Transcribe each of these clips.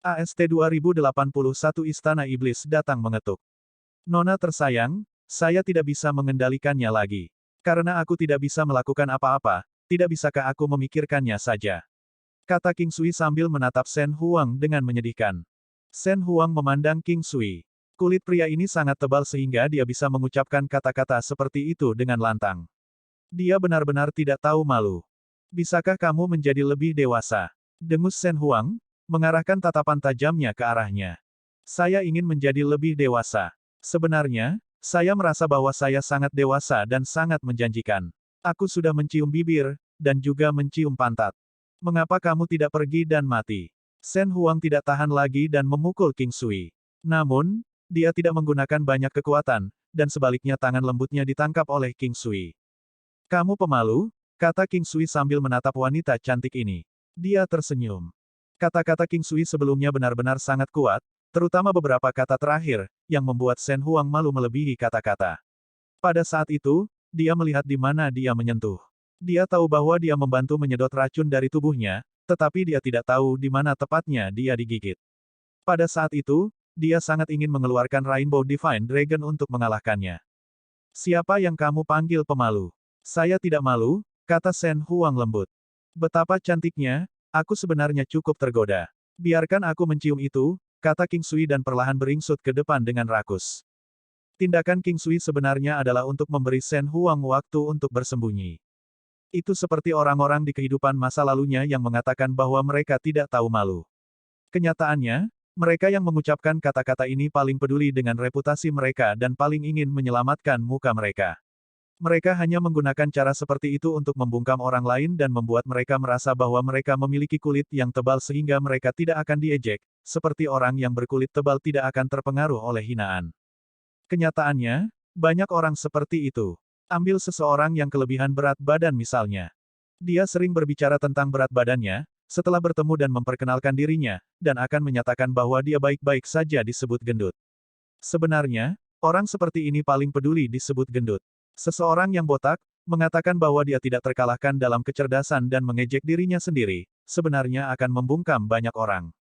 AST 2081 Istana Iblis datang mengetuk. Nona tersayang, saya tidak bisa mengendalikannya lagi. Karena aku tidak bisa melakukan apa-apa, tidak bisakah aku memikirkannya saja? Kata King Sui sambil menatap Shen Huang dengan menyedihkan. Shen Huang memandang King Sui. Kulit pria ini sangat tebal sehingga dia bisa mengucapkan kata-kata seperti itu dengan lantang. Dia benar-benar tidak tahu malu. Bisakah kamu menjadi lebih dewasa? Dengus Shen Huang, mengarahkan tatapan tajamnya ke arahnya. Saya ingin menjadi lebih dewasa. Sebenarnya, saya merasa bahwa saya sangat dewasa dan sangat menjanjikan. Aku sudah mencium bibir, dan juga mencium pantat. Mengapa kamu tidak pergi dan mati? Shen Huang tidak tahan lagi dan memukul King Sui. Namun, dia tidak menggunakan banyak kekuatan, dan sebaliknya tangan lembutnya ditangkap oleh King Sui. Kamu pemalu, kata King Sui sambil menatap wanita cantik ini. Dia tersenyum. Kata-kata King Sui sebelumnya benar-benar sangat kuat, terutama beberapa kata terakhir, yang membuat Shen Huang malu melebihi kata-kata. Pada saat itu, dia melihat di mana dia menyentuh. Dia tahu bahwa dia membantu menyedot racun dari tubuhnya, tetapi dia tidak tahu di mana tepatnya dia digigit. Pada saat itu, dia sangat ingin mengeluarkan Rainbow Divine Dragon untuk mengalahkannya. Siapa yang kamu panggil pemalu? Saya tidak malu, kata Shen Huang lembut. Betapa cantiknya, aku sebenarnya cukup tergoda. Biarkan aku mencium itu, kata King Sui dan perlahan beringsut ke depan dengan rakus. Tindakan King Sui sebenarnya adalah untuk memberi Shen Huang waktu untuk bersembunyi. Itu seperti orang-orang di kehidupan masa lalunya yang mengatakan bahwa mereka tidak tahu malu. Kenyataannya, mereka yang mengucapkan kata-kata ini paling peduli dengan reputasi mereka dan paling ingin menyelamatkan muka mereka. Mereka hanya menggunakan cara seperti itu untuk membungkam orang lain dan membuat mereka merasa bahwa mereka memiliki kulit yang tebal sehingga mereka tidak akan diejek, seperti orang yang berkulit tebal tidak akan terpengaruh oleh hinaan. Kenyataannya, banyak orang seperti itu. Ambil seseorang yang kelebihan berat badan misalnya. Dia sering berbicara tentang berat badannya, setelah bertemu dan memperkenalkan dirinya, dan akan menyatakan bahwa dia baik-baik saja disebut gendut. Sebenarnya, orang seperti ini paling peduli disebut gendut. Seseorang yang botak, mengatakan bahwa dia tidak terkalahkan dalam kecerdasan dan mengejek dirinya sendiri, sebenarnya akan membungkam banyak orang.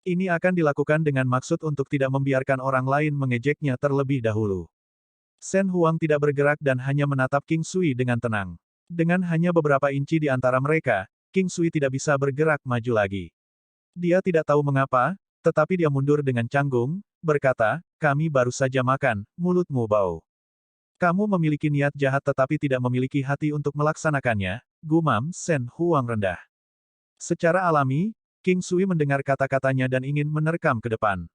Ini akan dilakukan dengan maksud untuk tidak membiarkan orang lain mengejeknya terlebih dahulu. Shen Huang tidak bergerak dan hanya menatap King Sui dengan tenang. Dengan hanya beberapa inci di antara mereka, King Sui tidak bisa bergerak maju lagi. Dia tidak tahu mengapa, tetapi dia mundur dengan canggung, berkata, kami baru saja makan, mulutmu bau. Kamu memiliki niat jahat tetapi tidak memiliki hati untuk melaksanakannya, gumam Shen Huang rendah. Secara alami, King Sui mendengar kata-katanya dan ingin menerkam ke depan.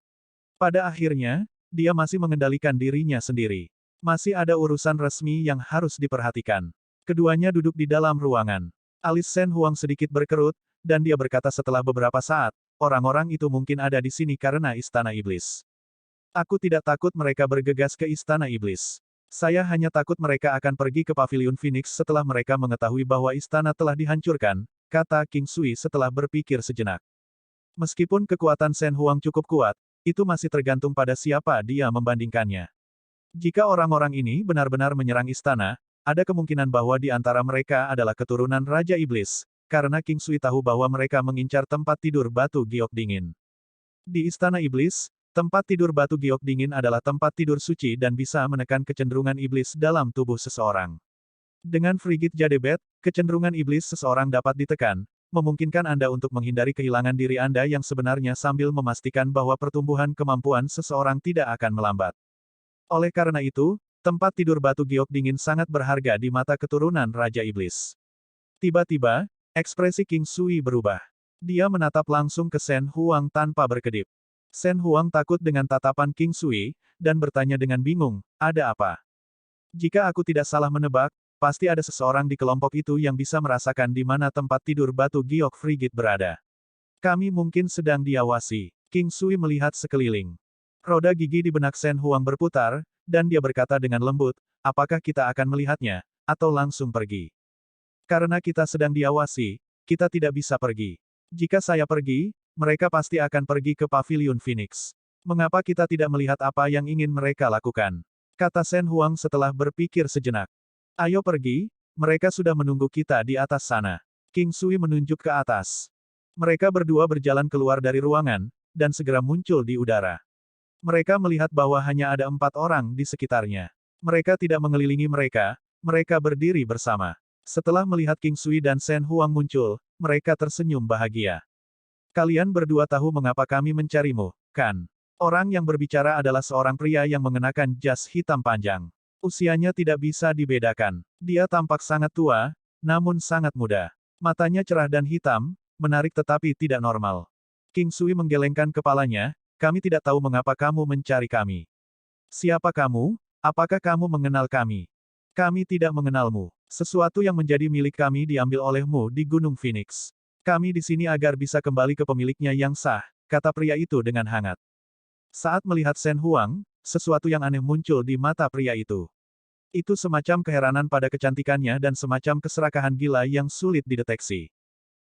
Pada akhirnya, dia masih mengendalikan dirinya sendiri. Masih ada urusan resmi yang harus diperhatikan. Keduanya duduk di dalam ruangan. Alis Shen Huang sedikit berkerut, dan dia berkata setelah beberapa saat, orang-orang itu mungkin ada di sini karena Istana Iblis. Aku tidak takut mereka bergegas ke Istana Iblis. Saya hanya takut mereka akan pergi ke Paviliun Phoenix setelah mereka mengetahui bahwa istana telah dihancurkan, kata King Sui setelah berpikir sejenak. Meskipun kekuatan Shen Huang cukup kuat, itu masih tergantung pada siapa dia membandingkannya. Jika orang-orang ini benar-benar menyerang istana, ada kemungkinan bahwa di antara mereka adalah keturunan Raja Iblis, karena King Sui tahu bahwa mereka mengincar tempat tidur batu giok dingin. Di Istana Iblis, tempat tidur batu giok dingin adalah tempat tidur suci dan bisa menekan kecenderungan iblis dalam tubuh seseorang. Dengan Frigid Jadebet, kecenderungan iblis seseorang dapat ditekan, memungkinkan Anda untuk menghindari kehilangan diri Anda yang sebenarnya sambil memastikan bahwa pertumbuhan kemampuan seseorang tidak akan melambat. Oleh karena itu, tempat tidur batu giok dingin sangat berharga di mata keturunan Raja Iblis. Tiba-tiba, ekspresi King Sui berubah. Dia menatap langsung ke Shen Huang tanpa berkedip. Shen Huang takut dengan tatapan King Sui, dan bertanya dengan bingung, ada apa? Jika aku tidak salah menebak, pasti ada seseorang di kelompok itu yang bisa merasakan di mana tempat tidur batu giok frigid berada. Kami mungkin sedang diawasi. King Sui melihat sekeliling. Roda gigi di benak Shen Huang berputar, dan dia berkata dengan lembut, apakah kita akan melihatnya, atau langsung pergi? Karena kita sedang diawasi, kita tidak bisa pergi. Jika saya pergi, mereka pasti akan pergi ke Paviliun Phoenix. Mengapa kita tidak melihat apa yang ingin mereka lakukan? Kata Shen Huang setelah berpikir sejenak. Ayo pergi, mereka sudah menunggu kita di atas sana. King Sui menunjuk ke atas. Mereka berdua berjalan keluar dari ruangan, dan segera muncul di udara. Mereka melihat bahwa hanya ada 4 orang di sekitarnya. Mereka tidak mengelilingi mereka, mereka berdiri bersama. Setelah melihat King Sui dan Shen Huang muncul, mereka tersenyum bahagia. Kalian berdua tahu mengapa kami mencarimu, kan? Orang yang berbicara adalah seorang pria yang mengenakan jas hitam panjang. Usianya tidak bisa dibedakan. Dia tampak sangat tua, namun sangat muda. Matanya cerah dan hitam, menarik tetapi tidak normal. King Sui menggelengkan kepalanya, kami tidak tahu mengapa kamu mencari kami. Siapa kamu? Apakah kamu mengenal kami? Kami tidak mengenalmu. Sesuatu yang menjadi milik kami diambil olehmu di Gunung Phoenix. Kami di sini agar bisa kembali ke pemiliknya yang sah, kata pria itu dengan hangat. Saat melihat Shen Huang, sesuatu yang aneh muncul di mata pria itu. Itu semacam keheranan pada kecantikannya dan semacam keserakahan gila yang sulit dideteksi.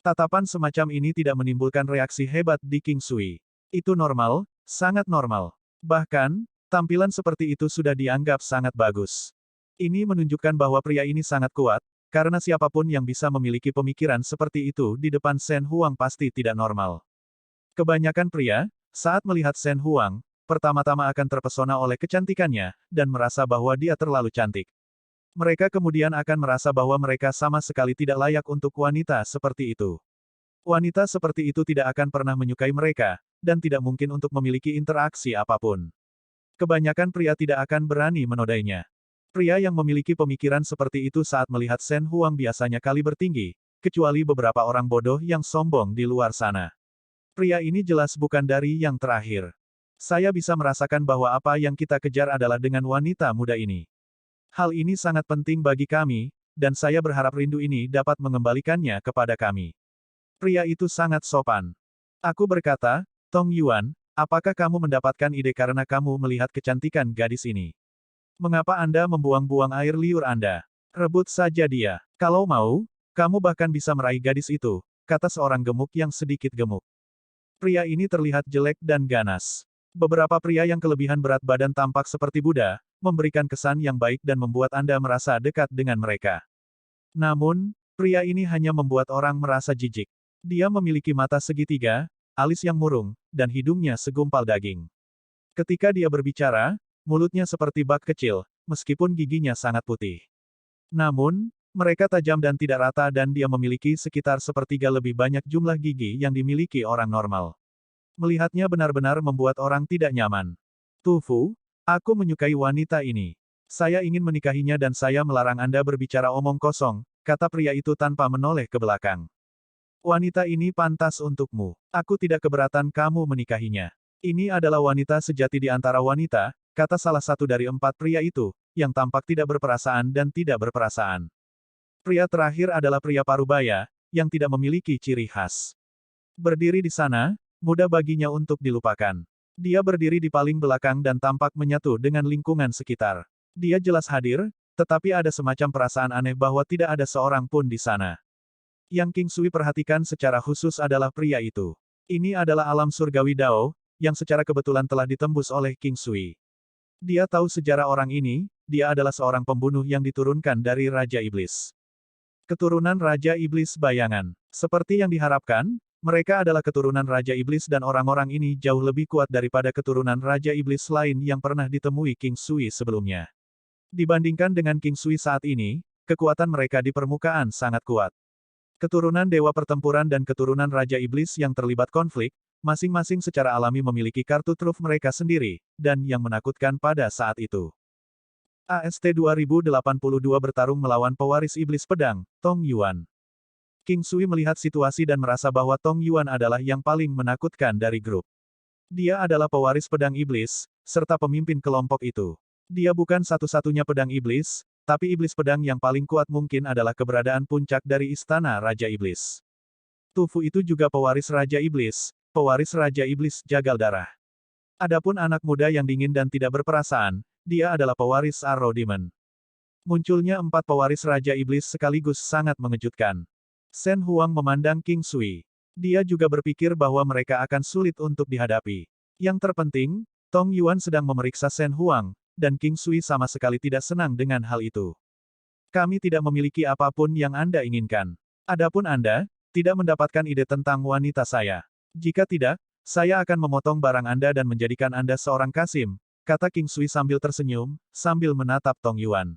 Tatapan semacam ini tidak menimbulkan reaksi hebat di King Sui. Itu normal, sangat normal. Bahkan, tampilan seperti itu sudah dianggap sangat bagus. Ini menunjukkan bahwa pria ini sangat kuat, karena siapapun yang bisa memiliki pemikiran seperti itu di depan Shen Huang pasti tidak normal. Kebanyakan pria, saat melihat Shen Huang, pertama-tama akan terpesona oleh kecantikannya, dan merasa bahwa dia terlalu cantik. Mereka kemudian akan merasa bahwa mereka sama sekali tidak layak untuk wanita seperti itu. Wanita seperti itu tidak akan pernah menyukai mereka, dan tidak mungkin untuk memiliki interaksi apapun. Kebanyakan pria tidak akan berani menodainya. Pria yang memiliki pemikiran seperti itu saat melihat Shen Huang biasanya kaliber tinggi, kecuali beberapa orang bodoh yang sombong di luar sana. Pria ini jelas bukan dari yang terakhir. Saya bisa merasakan bahwa apa yang kita kejar adalah dengan wanita muda ini. Hal ini sangat penting bagi kami, dan saya berharap rindu ini dapat mengembalikannya kepada kami. Pria itu sangat sopan. Aku berkata, Tong Yuan, apakah kamu mendapatkan ide karena kamu melihat kecantikan gadis ini? Mengapa Anda membuang-buang air liur Anda? Rebut saja dia. Kalau mau, kamu bahkan bisa meraih gadis itu, kata seorang gemuk yang sedikit gemuk. Pria ini terlihat jelek dan ganas. Beberapa pria yang kelebihan berat badan tampak seperti Buddha, memberikan kesan yang baik dan membuat Anda merasa dekat dengan mereka. Namun, pria ini hanya membuat orang merasa jijik. Dia memiliki mata segitiga, alis yang murung, dan hidungnya segumpal daging. Ketika dia berbicara, mulutnya seperti bak kecil, meskipun giginya sangat putih. Namun, mereka tajam dan tidak rata dan dia memiliki sekitar sepertiga lebih banyak jumlah gigi yang dimiliki orang normal. Melihatnya benar-benar membuat orang tidak nyaman. Tu Fu, aku menyukai wanita ini. Saya ingin menikahinya dan saya melarang Anda berbicara omong kosong, kata pria itu tanpa menoleh ke belakang. Wanita ini pantas untukmu. Aku tidak keberatan kamu menikahinya. Ini adalah wanita sejati di antara wanita, kata salah satu dari 4 pria itu, yang tampak tidak berperasaan dan tidak berperasaan. Pria terakhir adalah pria parubaya, yang tidak memiliki ciri khas. Berdiri di sana, mudah baginya untuk dilupakan. Dia berdiri di paling belakang dan tampak menyatu dengan lingkungan sekitar. Dia jelas hadir, tetapi ada semacam perasaan aneh bahwa tidak ada seorang pun di sana. Yang King Sui perhatikan secara khusus adalah pria itu. Ini adalah alam surgawi Dao, yang secara kebetulan telah ditembus oleh King Sui. Dia tahu sejarah orang ini, dia adalah seorang pembunuh yang diturunkan dari Raja Iblis. Keturunan Raja Iblis bayangan. Seperti yang diharapkan, mereka adalah keturunan Raja Iblis dan orang-orang ini jauh lebih kuat daripada keturunan Raja Iblis lain yang pernah ditemui King Sui sebelumnya. Dibandingkan dengan King Sui saat ini, kekuatan mereka di permukaan sangat kuat. Keturunan Dewa Pertempuran dan keturunan Raja Iblis yang terlibat konflik, masing-masing secara alami memiliki kartu truf mereka sendiri, dan yang menakutkan pada saat itu. AST 2082 bertarung melawan pewaris iblis pedang, Tong Yuan. King Sui melihat situasi dan merasa bahwa Tong Yuan adalah yang paling menakutkan dari grup. Dia adalah pewaris pedang iblis, serta pemimpin kelompok itu. Dia bukan satu-satunya pedang iblis, tapi iblis pedang yang paling kuat mungkin adalah keberadaan puncak dari istana Raja Iblis. Tu Fu itu juga pewaris Raja Iblis, pewaris Raja Iblis Jagal Darah. Adapun anak muda yang dingin dan tidak berperasaan, dia adalah pewaris Arrow Demon. Munculnya 4 pewaris Raja Iblis sekaligus sangat mengejutkan. Shen Huang memandang King Sui. Dia juga berpikir bahwa mereka akan sulit untuk dihadapi. Yang terpenting, Tong Yuan sedang memeriksa Shen Huang, dan King Sui sama sekali tidak senang dengan hal itu. Kami tidak memiliki apapun yang Anda inginkan. Adapun Anda, tidak mendapatkan ide tentang wanita saya. Jika tidak, Saya akan memotong barang Anda dan menjadikan Anda seorang Kasim, kata King Sui sambil tersenyum, sambil menatap Tong Yuan.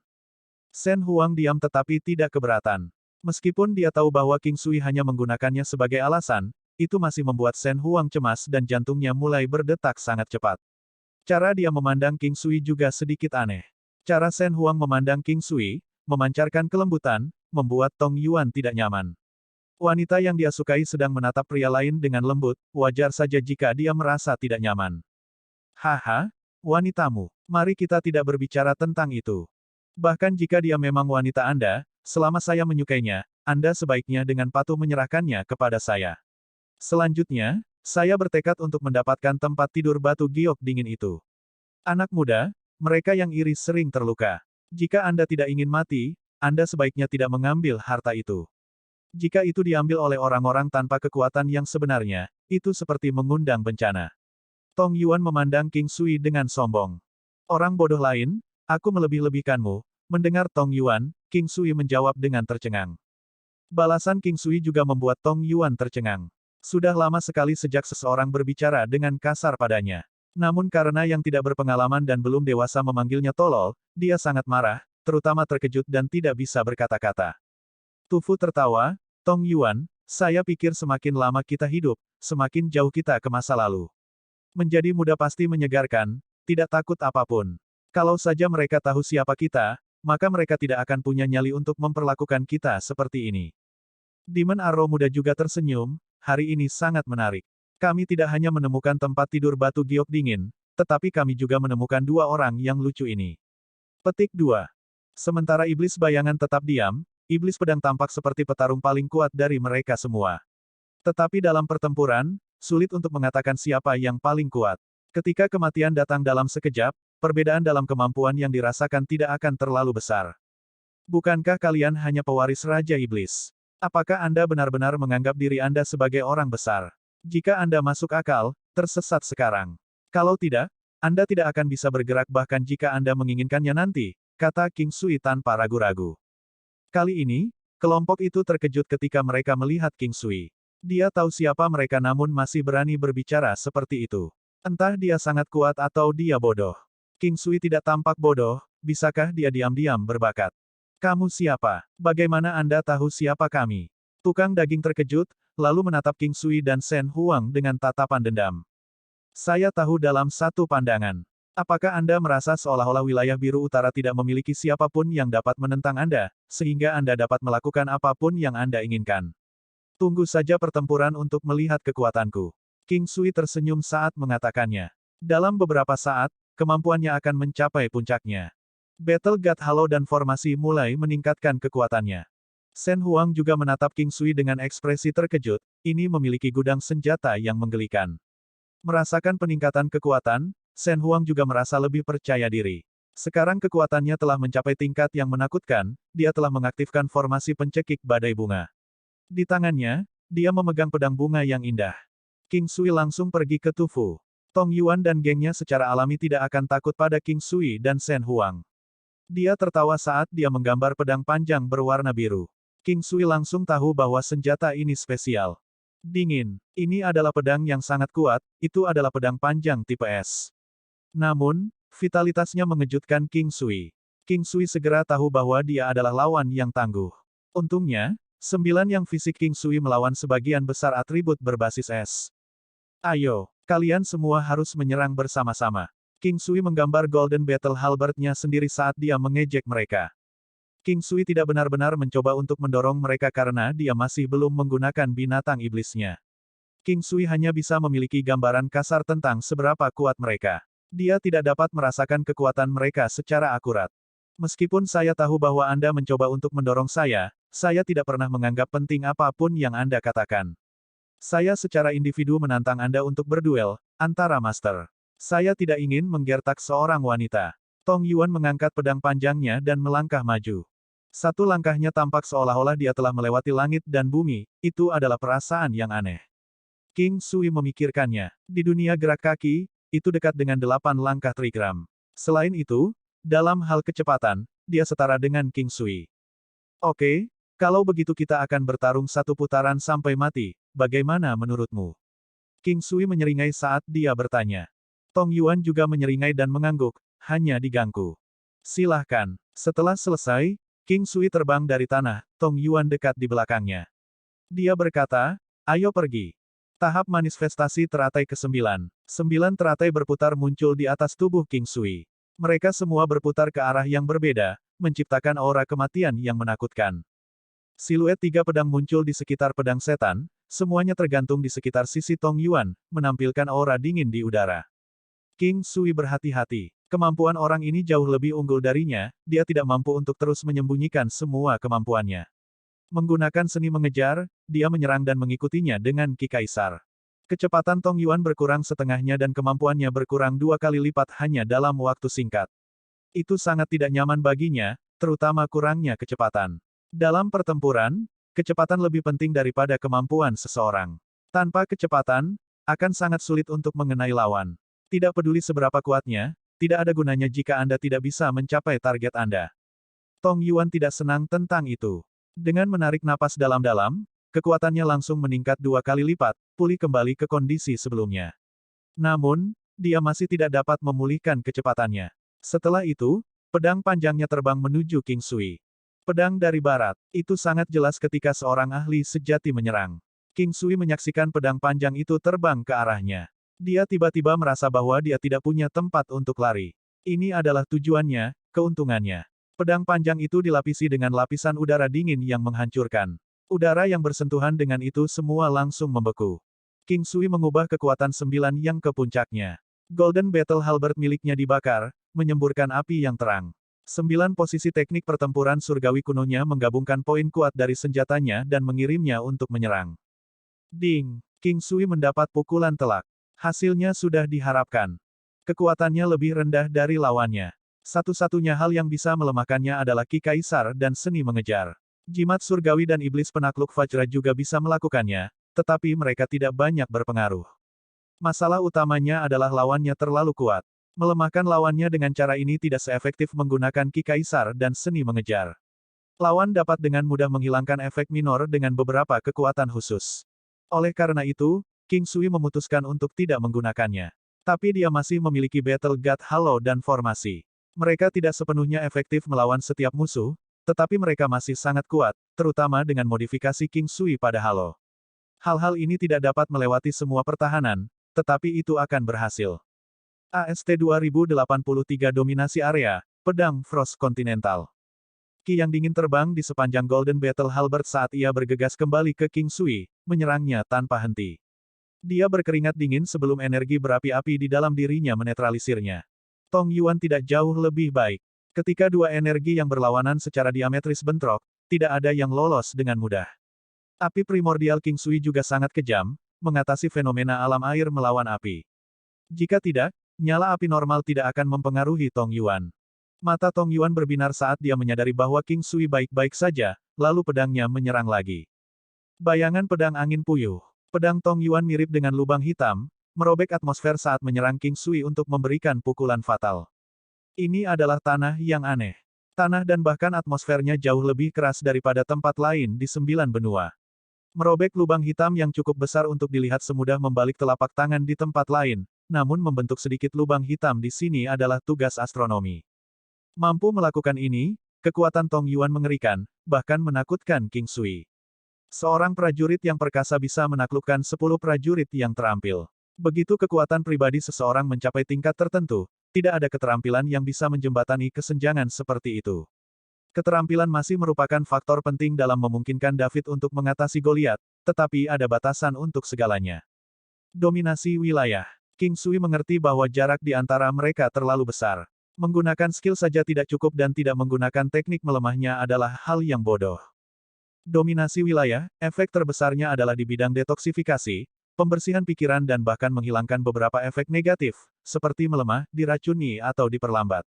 Shen Huang diam tetapi tidak keberatan. Meskipun dia tahu bahwa King Sui hanya menggunakannya sebagai alasan, itu masih membuat Shen Huang cemas dan jantungnya mulai berdetak sangat cepat. Cara dia memandang King Sui juga sedikit aneh. Cara Shen Huang memandang King Sui, memancarkan kelembutan, membuat Tong Yuan tidak nyaman. Wanita yang dia sukai sedang menatap pria lain dengan lembut, wajar saja jika dia merasa tidak nyaman. Haha, wanitamu, mari kita tidak berbicara tentang itu. Bahkan jika dia memang wanita Anda, selama saya menyukainya, Anda sebaiknya dengan patuh menyerahkannya kepada saya. Selanjutnya, saya bertekad untuk mendapatkan tempat tidur batu giok dingin itu. Anak muda, mereka yang iri sering terluka. Jika Anda tidak ingin mati, Anda sebaiknya tidak mengambil harta itu. Jika itu diambil oleh orang-orang tanpa kekuatan yang sebenarnya, itu seperti mengundang bencana. Tong Yuan memandang King Sui dengan sombong. Orang bodoh lain, aku melebih-lebihkanmu. Mendengar Tong Yuan, King Sui menjawab dengan tercengang. Balasan King Sui juga membuat Tong Yuan tercengang. Sudah lama sekali sejak seseorang berbicara dengan kasar padanya. Namun karena yang tidak berpengalaman dan belum dewasa memanggilnya tolol, dia sangat marah, terutama terkejut dan tidak bisa berkata-kata. Tufu tertawa, Tong Yuan, saya pikir semakin lama kita hidup, semakin jauh kita ke masa lalu. Menjadi muda pasti menyegarkan, tidak takut apapun. Kalau saja mereka tahu siapa kita, maka mereka tidak akan punya nyali untuk memperlakukan kita seperti ini. Demon Arrow muda juga tersenyum, hari ini sangat menarik. Kami tidak hanya menemukan tempat tidur batu giok dingin, tetapi kami juga menemukan dua orang yang lucu ini. Petik 2. Sementara iblis bayangan tetap diam, iblis pedang tampak seperti petarung paling kuat dari mereka semua. Tetapi dalam pertempuran, sulit untuk mengatakan siapa yang paling kuat. Ketika kematian datang dalam sekejap, perbedaan dalam kemampuan yang dirasakan tidak akan terlalu besar. Bukankah kalian hanya pewaris Raja Iblis? Apakah Anda benar-benar menganggap diri Anda sebagai orang besar? Jika Anda masuk akal, tersesat sekarang. Kalau tidak, Anda tidak akan bisa bergerak bahkan jika Anda menginginkannya nanti, kata King Sui tanpa ragu-ragu. Kali ini, kelompok itu terkejut ketika mereka melihat King Sui. Dia tahu siapa mereka namun masih berani berbicara seperti itu. Entah dia sangat kuat atau dia bodoh. King Sui tidak tampak bodoh, bisakah dia diam-diam berbakat? Kamu siapa? Bagaimana Anda tahu siapa kami? Tukang daging terkejut, lalu menatap King Sui dan Shen Huang dengan tatapan dendam. Saya tahu dalam satu pandangan. Apakah Anda merasa seolah-olah wilayah biru utara tidak memiliki siapapun yang dapat menentang Anda, sehingga Anda dapat melakukan apapun yang Anda inginkan? Tunggu saja pertempuran untuk melihat kekuatanku. King Sui tersenyum saat mengatakannya. Dalam beberapa saat, kemampuannya akan mencapai puncaknya. Battle God Hollow dan formasi mulai meningkatkan kekuatannya. Shen Huang juga menatap King Sui dengan ekspresi terkejut, ini memiliki gudang senjata yang menggelikan. Merasakan peningkatan kekuatan, Shen Huang juga merasa lebih percaya diri. Sekarang kekuatannya telah mencapai tingkat yang menakutkan, dia telah mengaktifkan formasi pencekik badai bunga. Di tangannya, dia memegang pedang bunga yang indah. King Sui langsung pergi ke Tufu. Tong Yuan dan gengnya secara alami tidak akan takut pada King Sui dan Shen Huang. Dia tertawa saat dia menggambar pedang panjang berwarna biru. King Sui langsung tahu bahwa senjata ini spesial. Dingin, ini adalah pedang yang sangat kuat, itu adalah pedang panjang tipe S. Namun, vitalitasnya mengejutkan King Sui. King Sui segera tahu bahwa dia adalah lawan yang tangguh. Untungnya, 9 yang fisik King Sui melawan sebagian besar atribut berbasis S. Ayo, kalian semua harus menyerang bersama-sama. King Sui menggambar Golden Battle Halberd-nya sendiri saat dia mengejek mereka. King Sui tidak benar-benar mencoba untuk mendorong mereka karena dia masih belum menggunakan binatang iblisnya. King Sui hanya bisa memiliki gambaran kasar tentang seberapa kuat mereka. Dia tidak dapat merasakan kekuatan mereka secara akurat. Meskipun saya tahu bahwa Anda mencoba untuk mendorong saya tidak pernah menganggap penting apapun yang Anda katakan. Saya secara individu menantang Anda untuk berduel, antara master. Saya tidak ingin menggertak seorang wanita. Tong Yuan mengangkat pedang panjangnya dan melangkah maju. Satu langkahnya tampak seolah-olah dia telah melewati langit dan bumi, itu adalah perasaan yang aneh. King Sui memikirkannya. Di dunia gerak kaki, itu dekat dengan 8 langkah trigram. Selain itu, dalam hal kecepatan, dia setara dengan King Sui. Oke, kalau begitu kita akan bertarung satu putaran sampai mati, bagaimana menurutmu? King Sui menyeringai saat dia bertanya. Tong Yuan juga menyeringai dan mengangguk, hanya diganggu. Silahkan. Setelah selesai, King Sui terbang dari tanah, Tong Yuan dekat di belakangnya. Dia berkata, ayo pergi. Tahap manifestasi teratai ke-9. 9 teratai berputar muncul di atas tubuh King Sui. Mereka semua berputar ke arah yang berbeda, menciptakan aura kematian yang menakutkan. Siluet 3 pedang muncul di sekitar pedang setan, semuanya tergantung di sekitar sisi Tong Yuan, menampilkan aura dingin di udara. King Sui berhati-hati. Kemampuan orang ini jauh lebih unggul darinya, dia tidak mampu untuk terus menyembunyikan semua kemampuannya. Menggunakan seni mengejar, dia menyerang dan mengikutinya dengan Ki Kaisar. Kecepatan Tong Yuan berkurang setengahnya dan kemampuannya berkurang 2 kali lipat hanya dalam waktu singkat. Itu sangat tidak nyaman baginya, terutama kurangnya kecepatan. Dalam pertempuran, kecepatan lebih penting daripada kemampuan seseorang. Tanpa kecepatan, akan sangat sulit untuk mengenai lawan. Tidak peduli seberapa kuatnya, tidak ada gunanya jika Anda tidak bisa mencapai target Anda. Tong Yuan tidak senang tentang itu. Dengan menarik napas dalam-dalam, kekuatannya langsung meningkat 2 kali lipat, pulih kembali ke kondisi sebelumnya. Namun, dia masih tidak dapat memulihkan kecepatannya. Setelah itu, pedang panjangnya terbang menuju King Sui. Pedang dari barat, itu sangat jelas ketika seorang ahli sejati menyerang. King Sui menyaksikan pedang panjang itu terbang ke arahnya. Dia tiba-tiba merasa bahwa dia tidak punya tempat untuk lari. Ini adalah tujuannya, keuntungannya. Pedang panjang itu dilapisi dengan lapisan udara dingin yang menghancurkan. Udara yang bersentuhan dengan itu semua langsung membeku. King Sui mengubah kekuatan 9 yang ke puncaknya. Golden Battle Halberd miliknya dibakar, menyemburkan api yang terang. 9 posisi teknik pertempuran surgawi kunonya menggabungkan poin kuat dari senjatanya dan mengirimnya untuk menyerang. Ding! King Sui mendapat pukulan telak. Hasilnya sudah diharapkan. Kekuatannya lebih rendah dari lawannya. Satu-satunya hal yang bisa melemahkannya adalah Ki Kaisar dan seni mengejar. Jimat surgawi dan iblis penakluk Vajra juga bisa melakukannya, tetapi mereka tidak banyak berpengaruh. Masalah utamanya adalah lawannya terlalu kuat. Melemahkan lawannya dengan cara ini tidak seefektif menggunakan Ki Kaisar dan seni mengejar. Lawan dapat dengan mudah menghilangkan efek minor dengan beberapa kekuatan khusus. Oleh karena itu, King Sui memutuskan untuk tidak menggunakannya. Tapi dia masih memiliki Battle God Halo dan formasi. Mereka tidak sepenuhnya efektif melawan setiap musuh, tetapi mereka masih sangat kuat, terutama dengan modifikasi King Sui pada Halo. Hal-hal ini tidak dapat melewati semua pertahanan, tetapi itu akan berhasil. AST 2083 Dominasi Area, Pedang Frost Continental. Ki yang dingin terbang di sepanjang Golden Battle Halberd saat ia bergegas kembali ke King Sui, menyerangnya tanpa henti. Dia berkeringat dingin sebelum energi berapi-api di dalam dirinya menetralisirnya. Tong Yuan tidak jauh lebih baik. Ketika dua energi yang berlawanan secara diametris bentrok, tidak ada yang lolos dengan mudah. Api primordial King Sui juga sangat kejam, mengatasi fenomena alam air melawan api. Jika tidak, nyala api normal tidak akan mempengaruhi Tong Yuan. Mata Tong Yuan berbinar saat dia menyadari bahwa King Sui baik-baik saja, lalu pedangnya menyerang lagi. Bayangan pedang angin puyuh. Pedang Tong Yuan mirip dengan lubang hitam, merobek atmosfer saat menyerang King Sui untuk memberikan pukulan fatal. Ini adalah tanah yang aneh. Tanah dan bahkan atmosfernya jauh lebih keras daripada tempat lain di 9 benua. Merobek lubang hitam yang cukup besar untuk dilihat semudah membalik telapak tangan di tempat lain, namun membentuk sedikit lubang hitam di sini adalah tugas astronomi. Mampu melakukan ini, kekuatan Tong Yuan mengerikan, bahkan menakutkan King Sui. Seorang prajurit yang perkasa bisa menaklukkan 10 prajurit yang terampil. Begitu kekuatan pribadi seseorang mencapai tingkat tertentu, tidak ada keterampilan yang bisa menjembatani kesenjangan seperti itu. Keterampilan masih merupakan faktor penting dalam memungkinkan David untuk mengatasi Goliat, tetapi ada batasan untuk segalanya. Dominasi wilayah. King Sui mengerti bahwa jarak di antara mereka terlalu besar. Menggunakan skill saja tidak cukup dan tidak menggunakan teknik melemahnya adalah hal yang bodoh. Dominasi wilayah, efek terbesarnya adalah di bidang detoksifikasi, pembersihan pikiran dan bahkan menghilangkan beberapa efek negatif, seperti melemah, diracuni atau diperlambat.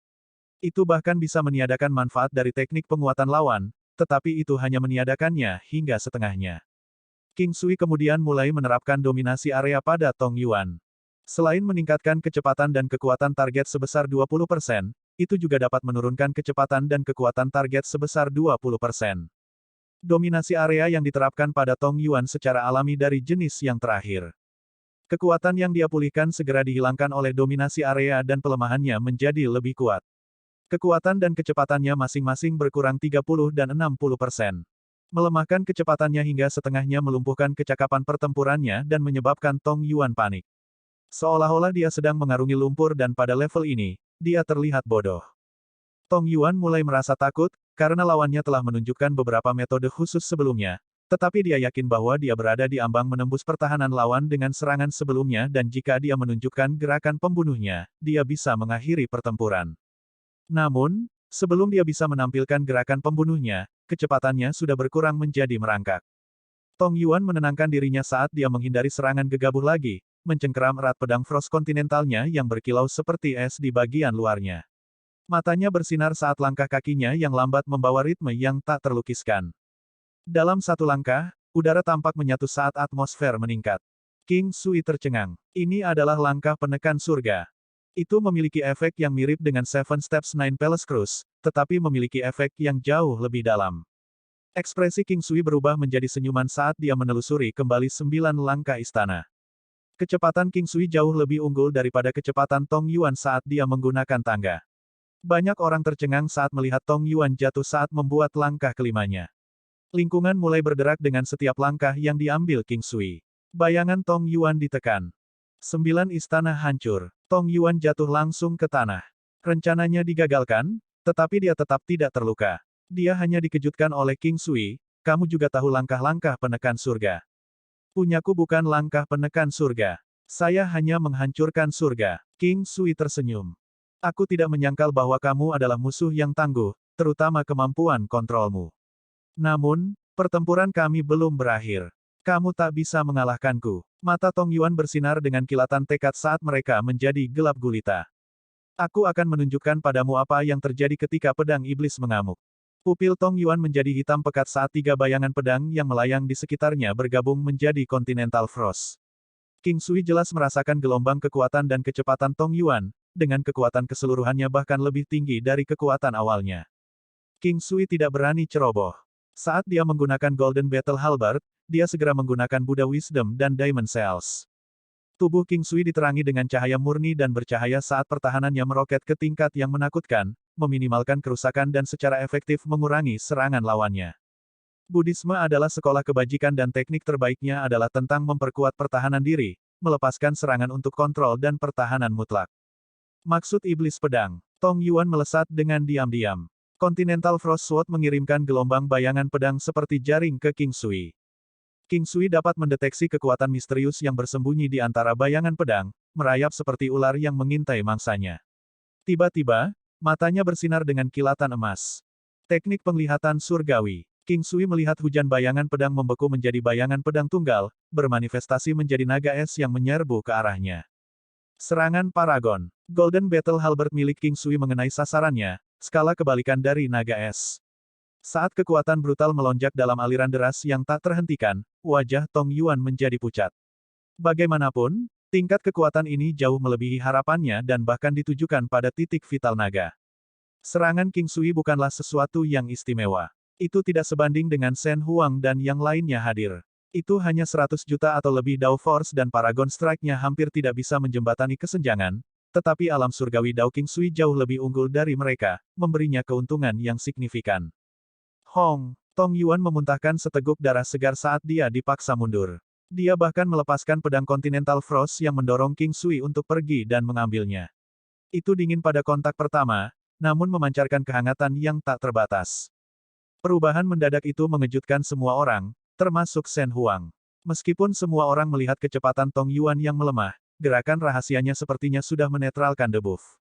Itu bahkan bisa meniadakan manfaat dari teknik penguatan lawan, tetapi itu hanya meniadakannya hingga setengahnya. King Sui kemudian mulai menerapkan dominasi area pada Tong Yuan. Selain meningkatkan kecepatan dan kekuatan target sebesar 20%, itu juga dapat menurunkan kecepatan dan kekuatan target sebesar 20%. Dominasi area yang diterapkan pada Tong Yuan secara alami dari jenis yang terakhir. Kekuatan yang dia pulihkan segera dihilangkan oleh dominasi area dan pelemahannya menjadi lebih kuat. Kekuatan dan kecepatannya masing-masing berkurang 30 dan 60%. Melemahkan kecepatannya hingga setengahnya melumpuhkan kecakapan pertempurannya dan menyebabkan Tong Yuan panik. Seolah-olah dia sedang mengarungi lumpur dan pada level ini, dia terlihat bodoh. Tong Yuan mulai merasa takut, karena lawannya telah menunjukkan beberapa metode khusus sebelumnya, tetapi dia yakin bahwa dia berada di ambang menembus pertahanan lawan dengan serangan sebelumnya dan jika dia menunjukkan gerakan pembunuhnya, dia bisa mengakhiri pertempuran. Namun, sebelum dia bisa menampilkan gerakan pembunuhnya, kecepatannya sudah berkurang menjadi merangkak. Tong Yuan menenangkan dirinya saat dia menghindari serangan gegabah lagi, mencengkeram erat pedang Frost kontinentalnya yang berkilau seperti es di bagian luarnya. Matanya bersinar saat langkah kakinya yang lambat membawa ritme yang tak terlukiskan. Dalam satu langkah, udara tampak menyatu saat atmosfer meningkat. King Sui tercengang. Ini adalah langkah penekan surga. Itu memiliki efek yang mirip dengan Seven Steps Nine Palace Cruise, tetapi memiliki efek yang jauh lebih dalam. Ekspresi King Sui berubah menjadi senyuman saat dia menelusuri kembali 9 langkah istana. Kecepatan King Sui jauh lebih unggul daripada kecepatan Tong Yuan saat dia menggunakan tangga. Banyak orang tercengang saat melihat Tong Yuan jatuh saat membuat langkah kelimanya. Lingkungan mulai berderak dengan setiap langkah yang diambil King Sui. Bayangan Tong Yuan ditekan. 9 istana hancur. Tong Yuan jatuh langsung ke tanah. Rencananya digagalkan, tetapi dia tetap tidak terluka. Dia hanya dikejutkan oleh King Sui, kamu juga tahu langkah-langkah penekan surga. Punyaku bukan langkah penekan surga. Saya hanya menghancurkan surga. King Sui tersenyum. Aku tidak menyangkal bahwa kamu adalah musuh yang tangguh, terutama kemampuan kontrolmu. Namun, pertempuran kami belum berakhir. Kamu tak bisa mengalahkanku. Mata Tong Yuan bersinar dengan kilatan tekad saat mereka menjadi gelap gulita. Aku akan menunjukkan padamu apa yang terjadi ketika pedang iblis mengamuk. Pupil Tong Yuan menjadi hitam pekat saat 3 bayangan pedang yang melayang di sekitarnya bergabung menjadi Continental Frost. King Sui jelas merasakan gelombang kekuatan dan kecepatan Tong Yuan, dengan kekuatan keseluruhannya bahkan lebih tinggi dari kekuatan awalnya. King Sui tidak berani ceroboh. Saat dia menggunakan Golden Battle Halberd, dia segera menggunakan Buddha Wisdom dan Diamond Cells. Tubuh King Sui diterangi dengan cahaya murni dan bercahaya saat pertahanannya meroket ke tingkat yang menakutkan, meminimalkan kerusakan dan secara efektif mengurangi serangan lawannya. Buddhisme adalah sekolah kebajikan dan teknik terbaiknya adalah tentang memperkuat pertahanan diri, melepaskan serangan untuk kontrol dan pertahanan mutlak. Maksud iblis pedang. Tong Yuan melesat dengan diam-diam. Continental Frost Sword mengirimkan gelombang bayangan pedang seperti jaring ke King Sui. King Sui dapat mendeteksi kekuatan misterius yang bersembunyi di antara bayangan pedang, merayap seperti ular yang mengintai mangsanya. Tiba-tiba, matanya bersinar dengan kilatan emas. Teknik penglihatan surgawi. King Sui melihat hujan bayangan pedang membeku menjadi bayangan pedang tunggal, bermanifestasi menjadi naga es yang menyerbu ke arahnya. Serangan Paragon. Golden Battle Halberd milik King Sui mengenai sasarannya, skala kebalikan dari naga es. Saat kekuatan brutal melonjak dalam aliran deras yang tak terhentikan, wajah Tong Yuan menjadi pucat. Bagaimanapun, tingkat kekuatan ini jauh melebihi harapannya dan bahkan ditujukan pada titik vital naga. Serangan King Sui bukanlah sesuatu yang istimewa. Itu tidak sebanding dengan Shen Huang dan yang lainnya hadir. Itu hanya 100 juta atau lebih Dao Force dan Paragon Strike-nya hampir tidak bisa menjembatani kesenjangan, tetapi alam surgawi Dao King Sui jauh lebih unggul dari mereka, memberinya keuntungan yang signifikan. Hong, Tong Yuan memuntahkan seteguk darah segar saat dia dipaksa mundur. Dia bahkan melepaskan pedang Continental Frost yang mendorong King Sui untuk pergi dan mengambilnya. Itu dingin pada kontak pertama, namun memancarkan kehangatan yang tak terbatas. Perubahan mendadak itu mengejutkan semua orang, termasuk Shen Huang. Meskipun semua orang melihat kecepatan Tong Yuan yang melemah, gerakan rahasianya sepertinya sudah menetralkan debuff.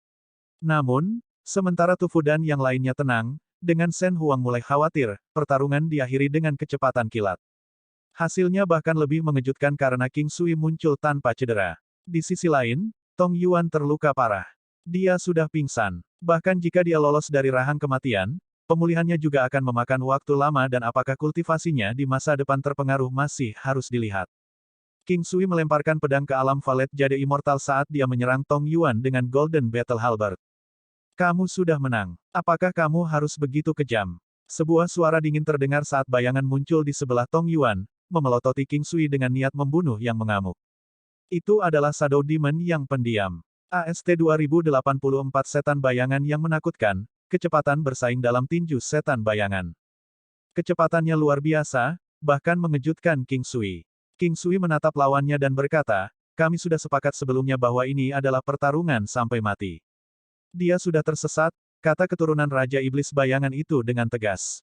Namun, sementara Tu Fu dan yang lainnya tenang, dengan Shen Huang mulai khawatir, pertarungan diakhiri dengan kecepatan kilat. Hasilnya bahkan lebih mengejutkan karena King Sui muncul tanpa cedera. Di sisi lain, Tong Yuan terluka parah. Dia sudah pingsan. Bahkan jika dia lolos dari rahang kematian, pemulihannya juga akan memakan waktu lama dan apakah kultivasinya di masa depan terpengaruh masih harus dilihat. King Sui melemparkan pedang ke alam Valet Jade Immortal saat dia menyerang Tong Yuan dengan Golden Battle Halberd. Kamu sudah menang. Apakah kamu harus begitu kejam? Sebuah suara dingin terdengar saat bayangan muncul di sebelah Tong Yuan, memelototi King Sui dengan niat membunuh yang mengamuk. Itu adalah Shadow Demon yang pendiam. AST 2084 setan bayangan yang menakutkan, kecepatan bersaing dalam tinju setan bayangan. Kecepatannya luar biasa, bahkan mengejutkan King Sui. King Sui menatap lawannya dan berkata, kami sudah sepakat sebelumnya bahwa ini adalah pertarungan sampai mati. Dia sudah tersesat, kata keturunan Raja Iblis bayangan itu dengan tegas.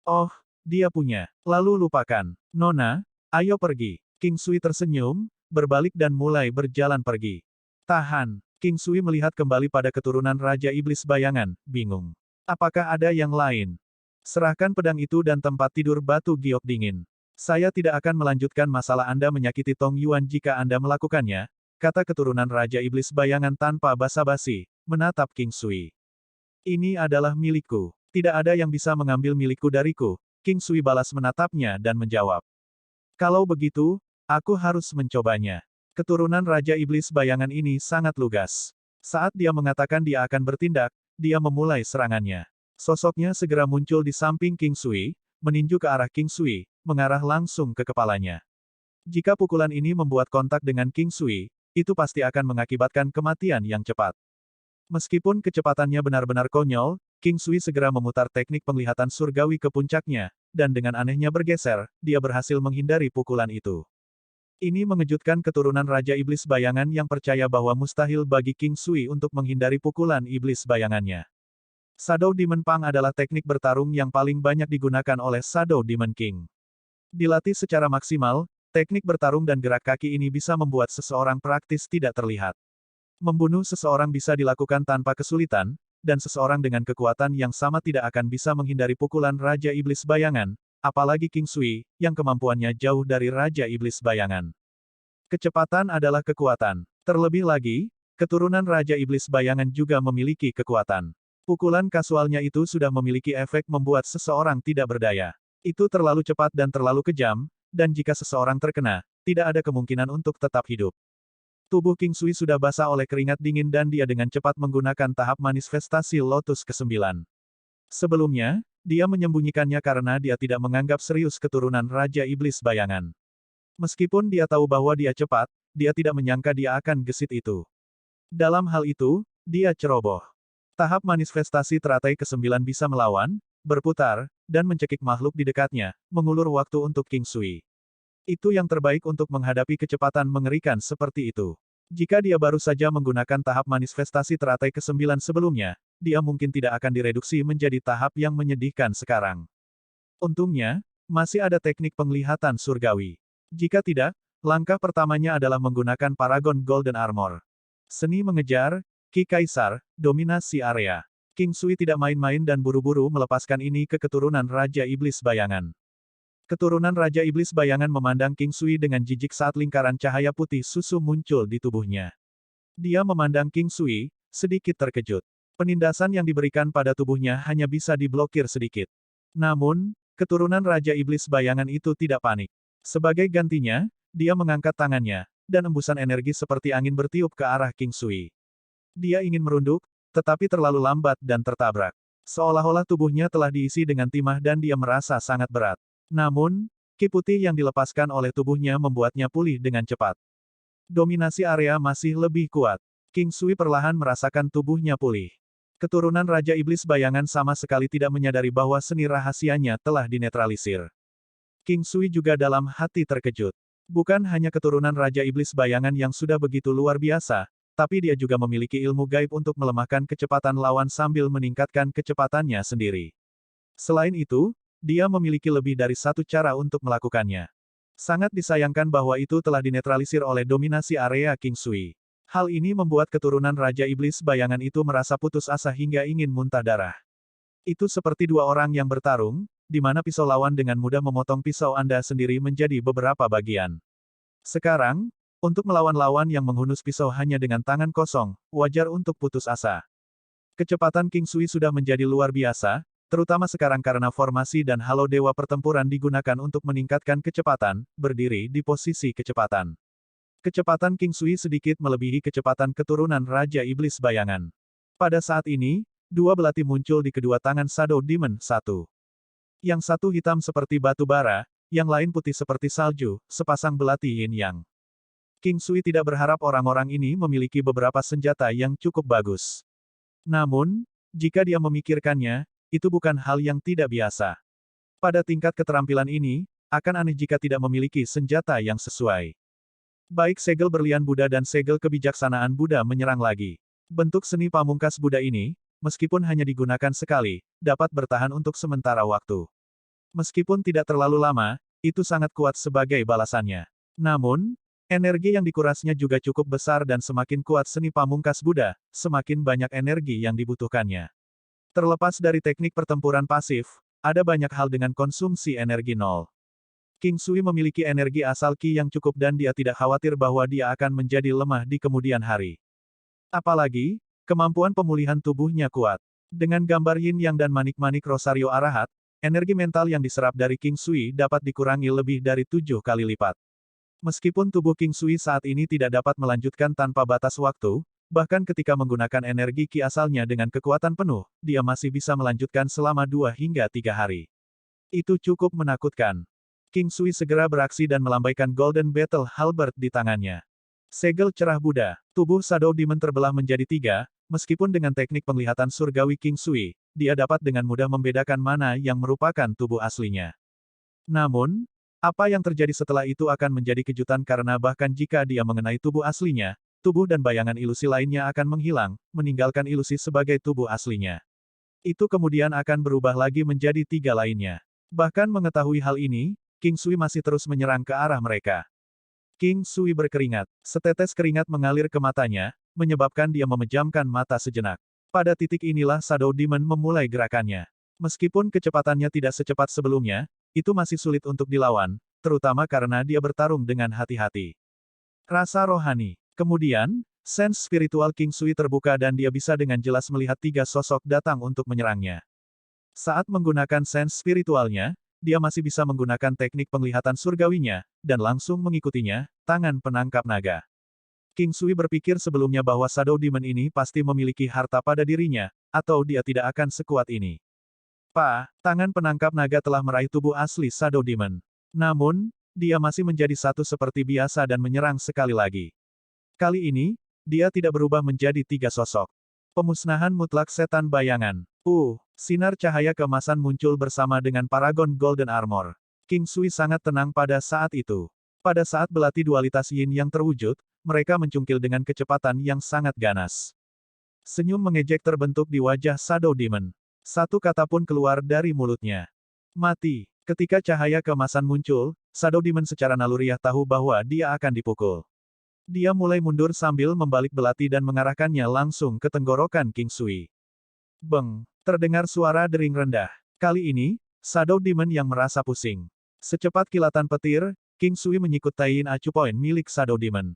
Oh, dia punya. Lalu lupakan. Nona, ayo pergi. King Sui tersenyum, berbalik dan mulai berjalan pergi. Tahan. King Sui melihat kembali pada keturunan Raja Iblis bayangan, bingung. Apakah ada yang lain? Serahkan pedang itu dan tempat tidur batu giok dingin. Saya tidak akan melanjutkan masalah Anda menyakiti Tong Yuan jika Anda melakukannya, kata keturunan Raja Iblis bayangan tanpa basa-basi, menatap King Sui. Ini adalah milikku. Tidak ada yang bisa mengambil milikku dariku, King Sui balas menatapnya dan menjawab. Kalau begitu, aku harus mencobanya. Keturunan Raja Iblis bayangan ini sangat lugas. Saat dia mengatakan dia akan bertindak, dia memulai serangannya. Sosoknya segera muncul di samping King Sui, meninju ke arah King Sui, mengarah langsung ke kepalanya. Jika pukulan ini membuat kontak dengan King Sui, itu pasti akan mengakibatkan kematian yang cepat. Meskipun kecepatannya benar-benar konyol, King Sui segera memutar teknik penglihatan surgawi ke puncaknya, dan dengan anehnya bergeser, dia berhasil menghindari pukulan itu. Ini mengejutkan keturunan Raja Iblis bayangan yang percaya bahwa mustahil bagi King Sui untuk menghindari pukulan iblis bayangannya. Shadow Demon Pang adalah teknik bertarung yang paling banyak digunakan oleh Shadow Demon King. Dilatih secara maksimal, teknik bertarung dan gerak kaki ini bisa membuat seseorang praktis tidak terlihat. Membunuh seseorang bisa dilakukan tanpa kesulitan, dan seseorang dengan kekuatan yang sama tidak akan bisa menghindari pukulan Raja Iblis bayangan, apalagi King Sui, yang kemampuannya jauh dari Raja Iblis bayangan. Kecepatan adalah kekuatan. Terlebih lagi, keturunan Raja Iblis bayangan juga memiliki kekuatan. Pukulan kasualnya itu sudah memiliki efek membuat seseorang tidak berdaya. Itu terlalu cepat dan terlalu kejam, dan jika seseorang terkena, tidak ada kemungkinan untuk tetap hidup. Tubuh King Sui sudah basah oleh keringat dingin dan dia dengan cepat menggunakan tahap manifestasi Lotus ke-9. Sebelumnya, dia menyembunyikannya karena dia tidak menganggap serius keturunan Raja Iblis bayangan. Meskipun dia tahu bahwa dia cepat, dia tidak menyangka dia akan gesit itu. Dalam hal itu, dia ceroboh. Tahap manifestasi teratai ke-9 bisa melawan, berputar, dan mencekik makhluk di dekatnya, mengulur waktu untuk King Sui. Itu yang terbaik untuk menghadapi kecepatan mengerikan seperti itu. Jika dia baru saja menggunakan tahap manifestasi teratai ke-9 sebelumnya, dia mungkin tidak akan direduksi menjadi tahap yang menyedihkan sekarang. Untungnya, masih ada teknik penglihatan surgawi. Jika tidak, langkah pertamanya adalah menggunakan Paragon Golden Armor. Seni mengejar, Ki Kaisar, dominasi area. King Sui tidak main-main dan buru-buru melepaskan ini ke keturunan Raja Iblis bayangan. Keturunan Raja Iblis bayangan memandang King Sui dengan jijik saat lingkaran cahaya putih susu muncul di tubuhnya. Dia memandang King Sui, sedikit terkejut. Penindasan yang diberikan pada tubuhnya hanya bisa diblokir sedikit. Namun, keturunan Raja Iblis bayangan itu tidak panik. Sebagai gantinya, dia mengangkat tangannya, dan embusan energi seperti angin bertiup ke arah King Sui. Dia ingin merunduk, tetapi terlalu lambat dan tertabrak. Seolah-olah tubuhnya telah diisi dengan timah dan dia merasa sangat berat. Namun, ki putih yang dilepaskan oleh tubuhnya membuatnya pulih dengan cepat. Dominasi area masih lebih kuat. King Sui perlahan merasakan tubuhnya pulih. Keturunan Raja Iblis bayangan sama sekali tidak menyadari bahwa seni rahasianya telah dinetralisir. King Sui juga dalam hati terkejut. Bukan hanya keturunan Raja Iblis bayangan yang sudah begitu luar biasa, tapi dia juga memiliki ilmu gaib untuk melemahkan kecepatan lawan sambil meningkatkan kecepatannya sendiri. Selain itu, dia memiliki lebih dari satu cara untuk melakukannya. Sangat disayangkan bahwa itu telah dinetralisir oleh dominasi area King Sui. Hal ini membuat keturunan Raja Iblis bayangan itu merasa putus asa hingga ingin muntah darah. Itu seperti dua orang yang bertarung, di mana pisau lawan dengan mudah memotong pisau Anda sendiri menjadi beberapa bagian. Sekarang, untuk melawan lawan yang menghunus pisau hanya dengan tangan kosong, wajar untuk putus asa. Kecepatan King Sui sudah menjadi luar biasa, terutama sekarang karena formasi dan halo dewa pertempuran digunakan untuk meningkatkan kecepatan, berdiri di posisi kecepatan. Kecepatan King Sui sedikit melebihi kecepatan keturunan Raja Iblis bayangan. Pada saat ini, dua belati muncul di kedua tangan Shadow Demon satu. Yang satu hitam seperti batu bara, yang lain putih seperti salju, sepasang belati yin yang. King Sui tidak berharap orang-orang ini memiliki beberapa senjata yang cukup bagus. Namun, jika dia memikirkannya, itu bukan hal yang tidak biasa. Pada tingkat keterampilan ini, akan aneh jika tidak memiliki senjata yang sesuai. Baik segel berlian Buddha dan segel kebijaksanaan Buddha menyerang lagi. Bentuk seni pamungkas Buddha ini, meskipun hanya digunakan sekali, dapat bertahan untuk sementara waktu. Meskipun tidak terlalu lama, itu sangat kuat sebagai balasannya. Namun, energi yang dikurasnya juga cukup besar dan semakin kuat seni pamungkas Buddha, semakin banyak energi yang dibutuhkannya. Terlepas dari teknik pertempuran pasif, ada banyak hal dengan konsumsi energi nol. King Sui memiliki energi asal Qi yang cukup dan dia tidak khawatir bahwa dia akan menjadi lemah di kemudian hari. Apalagi, kemampuan pemulihan tubuhnya kuat. Dengan gambar yin yang dan manik-manik Rosario Arahat, energi mental yang diserap dari King Sui dapat dikurangi lebih dari 7 kali lipat. Meskipun tubuh King Sui saat ini tidak dapat melanjutkan tanpa batas waktu, bahkan ketika menggunakan energi Qi asalnya dengan kekuatan penuh, dia masih bisa melanjutkan selama 2 hingga 3 hari. Itu cukup menakutkan. King Sui segera beraksi dan melambaikan Golden Battle Halberd di tangannya. Segel cerah Buddha, tubuh Shadow Demon terbelah menjadi 3, meskipun dengan teknik penglihatan surgawi King Sui, dia dapat dengan mudah membedakan mana yang merupakan tubuh aslinya. Namun, apa yang terjadi setelah itu akan menjadi kejutan karena bahkan jika dia mengenai tubuh aslinya, tubuh dan bayangan ilusi lainnya akan menghilang, meninggalkan ilusi sebagai tubuh aslinya. Itu kemudian akan berubah lagi menjadi 3 lainnya. Bahkan mengetahui hal ini, King Sui masih terus menyerang ke arah mereka. King Sui berkeringat. Setetes keringat mengalir ke matanya, menyebabkan dia memejamkan mata sejenak. Pada titik inilah Shadow Demon memulai gerakannya. Meskipun kecepatannya tidak secepat sebelumnya, itu masih sulit untuk dilawan, terutama karena dia bertarung dengan hati-hati. Rasa rohani. Kemudian, sense spiritual King Sui terbuka dan dia bisa dengan jelas melihat 3 sosok datang untuk menyerangnya. Saat menggunakan sense spiritualnya, dia masih bisa menggunakan teknik penglihatan surgawinya, dan langsung mengikutinya, tangan penangkap naga. King Sui berpikir sebelumnya bahwa Shadow Demon ini pasti memiliki harta pada dirinya, atau dia tidak akan sekuat ini. Tangan penangkap naga telah meraih tubuh asli Shadow Demon. Namun, dia masih menjadi satu seperti biasa dan menyerang sekali lagi. Kali ini, dia tidak berubah menjadi 3 sosok. Pemusnahan mutlak setan bayangan. Sinar cahaya keemasan muncul bersama dengan Paragon Golden Armor. King Sui sangat tenang pada saat itu. Pada saat belati dualitas yin yang terwujud, mereka mencungkil dengan kecepatan yang sangat ganas. Senyum mengejek terbentuk di wajah Shadow Demon. Satu kata pun keluar dari mulutnya. Mati. Ketika cahaya keemasan muncul, Shadow Demon secara naluriah tahu bahwa dia akan dipukul. Dia mulai mundur sambil membalik belati dan mengarahkannya langsung ke tenggorokan King Sui. Beng! Terdengar suara dering rendah. Kali ini, Shadow Demon yang merasa pusing. Secepat kilatan petir, King Sui menyikut Taiyin Acu Point milik Shadow Demon.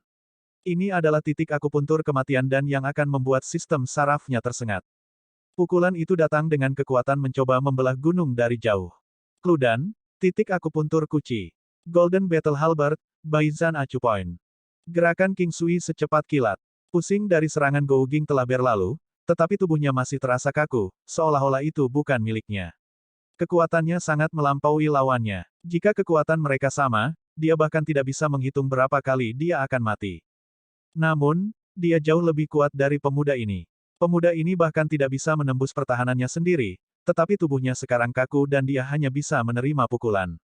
Ini adalah titik akupuntur kematian dan yang akan membuat sistem sarafnya tersengat. Pukulan itu datang dengan kekuatan mencoba membelah gunung dari jauh. Kludan, titik akupuntur Kuci. Golden Battle Halberd, Baizan Acu Point. Gerakan King Sui secepat kilat. Pusing dari serangan Gouging telah berlalu, tetapi tubuhnya masih terasa kaku, seolah-olah itu bukan miliknya. Kekuatannya sangat melampaui lawannya. Jika kekuatan mereka sama, dia bahkan tidak bisa menghitung berapa kali dia akan mati. Namun, dia jauh lebih kuat dari pemuda ini. Pemuda ini bahkan tidak bisa menembus pertahanannya sendiri, tetapi tubuhnya sekarang kaku dan dia hanya bisa menerima pukulan.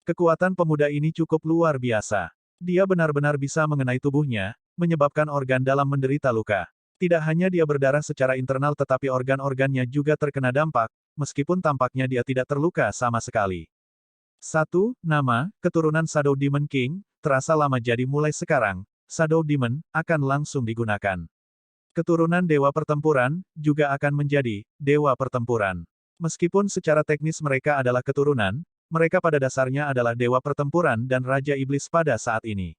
Kekuatan pemuda ini cukup luar biasa. Dia benar-benar bisa mengenai tubuhnya, menyebabkan organ dalam menderita luka. Tidak hanya dia berdarah secara internal tetapi organ-organnya juga terkena dampak, meskipun tampaknya dia tidak terluka sama sekali. 1. Nama, keturunan Shadow Demon King, terasa lama jadi mulai sekarang, Shadow Demon, akan langsung digunakan. Keturunan Dewa Pertempuran, juga akan menjadi Dewa Pertempuran. Meskipun secara teknis mereka adalah keturunan, mereka pada dasarnya adalah Dewa Pertempuran dan Raja Iblis pada saat ini.